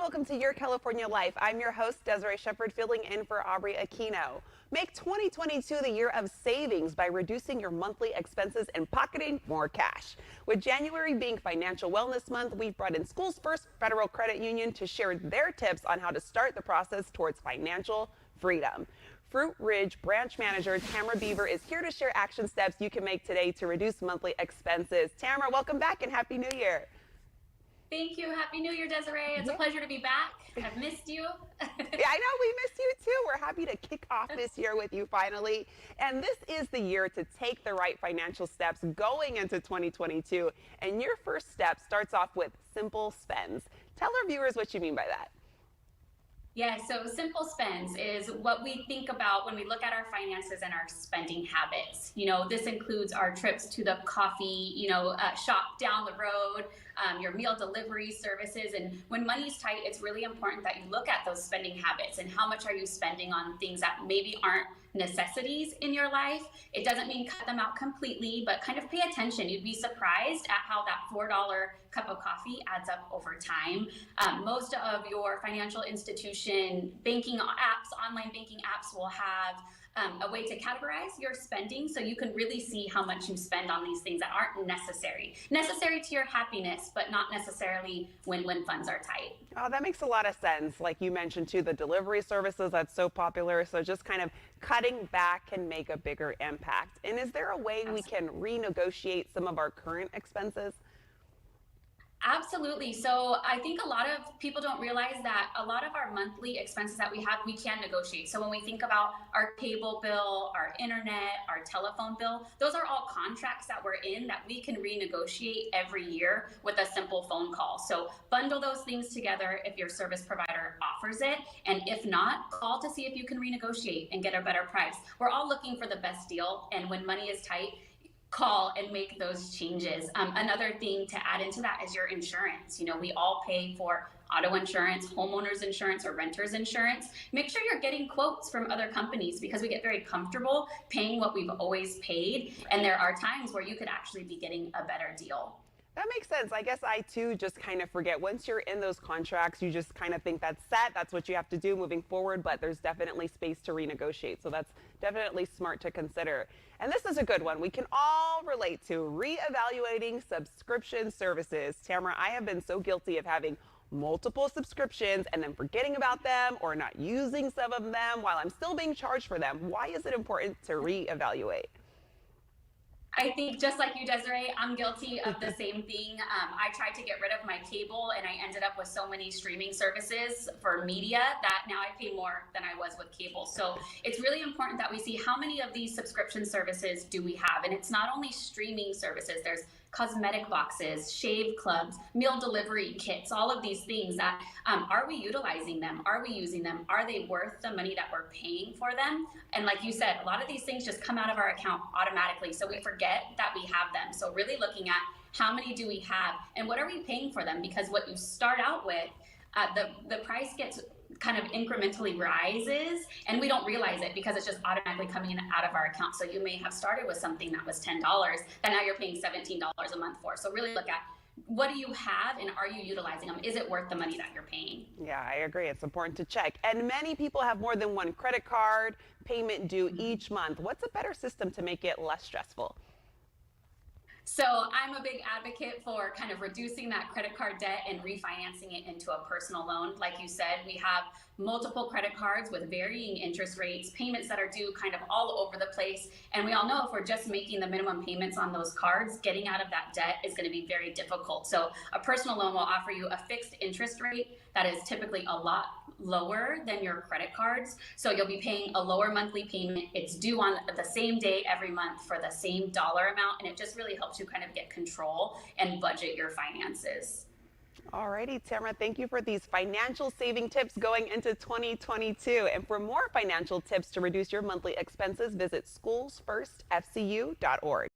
welcome to Your California Life. I'm your host, Desiree Shepard, filling in for Aubrey Aquino. Make 2022 the year of savings by reducing your monthly expenses and pocketing more cash. With January being Financial Wellness Month, we've brought in Schoolsfirst Federal Credit Union to share their tips on how to start the process towards financial freedom. Fruitridge Branch Manager Tammura Beaver is here to share action steps you can make today to reduce monthly expenses. Tammura, welcome back and Happy New Year. Thank you. Happy New Year, Desiree. It's a pleasure to be back. I've missed you. Yeah, I know. We missed you too. We're happy to kick off this year with you finally. And this is the year to take the right financial steps going into 2022. And your first step starts off with simple spends. Tell our viewers what you mean by that. Yeah, so simple spends is what we think about when we look at our finances and our spending habits. You know, this includes our trips to the coffee, shop down the road, your meal delivery services. And when money's tight, it's really important that you look at those spending habits and how much are you spending on things that maybe aren't necessities in your life. It doesn't mean cut them out completely, but kind of pay attention. You'd be surprised at how that $4 cup of coffee adds up over time. Most of your financial institution banking apps, online banking apps will have a way to categorize your spending so you can really see how much you spend on these things that aren't necessary to your happiness, but not necessarily when funds are tight. Oh, that makes a lot of sense. Like you mentioned too, the delivery services, that's so popular. So just kind of cutting back can make a bigger impact. And is there a way we can renegotiate some of our current expenses? Absolutely. So I think a lot of people don't realize that a lot of our monthly expenses that we have, we can negotiate. So when we think about our cable bill, our internet, our telephone bill, those are all contracts that we're in that we can renegotiate every year with a simple phone call. So bundle those things together if your service provider offers it. And if not, call to see if you can renegotiate and get a better price. We're all looking for the best deal. And when money is tight, call and make those changes. Another thing to add into that is your insurance. You know, we all pay for auto insurance, homeowners insurance, or renters insurance. Make sure you're getting quotes from other companies because we get very comfortable paying what we've always paid. And there are times where you could actually be getting a better deal. That makes sense. I guess I too just kind of forget. Once you're in those contracts, you just kind of think that's set. That's what you have to do moving forward, but there's definitely space to renegotiate. So that's definitely smart to consider. And this is a good one. We can all relate to reevaluating subscription services. Tammura, I have been so guilty of having multiple subscriptions and then forgetting about them or not using some of them while I'm still being charged for them. Why is it important to reevaluate? I think just like you, Desiree, I'm guilty of the same thing. I tried to get rid of my cable and I ended up with so many streaming services for media that now I pay more than I was with cable. So it's really important that we see how many of these subscription services do we have. And it's not only streaming services, there's cosmetic boxes, shave clubs, meal delivery kits, all of these things that, are we utilizing them? Are we using them? Are they worth the money that we're paying for them? And like you said, a lot of these things just come out of our account automatically. So we forget that we have them. So really looking at how many do we have and what are we paying for them? Because what you start out with, the price gets kind of incrementally rises and we don't realize it because it's just automatically coming in out of our account. So you may have started with something that was $10 that now you're paying $17 a month for. So really look at what do you have and are you utilizing them? Is it worth the money that you're paying? Yeah, I agree. It's important to check. And many people have more than one credit card, payment due each month. What's a better system to make it less stressful? So I'm a big advocate for kind of reducing that credit card debt and refinancing it into a personal loan. Like you said, we have multiple credit cards with varying interest rates, payments that are due kind of all over the place. And we all know if we're just making the minimum payments on those cards, getting out of that debt is going to be very difficult. So a personal loan will offer you a fixed interest rate that is typically a lot lower than your credit cards. So you'll be paying a lower monthly payment. It's due on the same day every month for the same dollar amount. And it just really helps you kind of get control and budget your finances. Alrighty, Tammura, thank you for these financial saving tips going into 2022. And for more financial tips to reduce your monthly expenses, visit schoolsfirstfcu.org.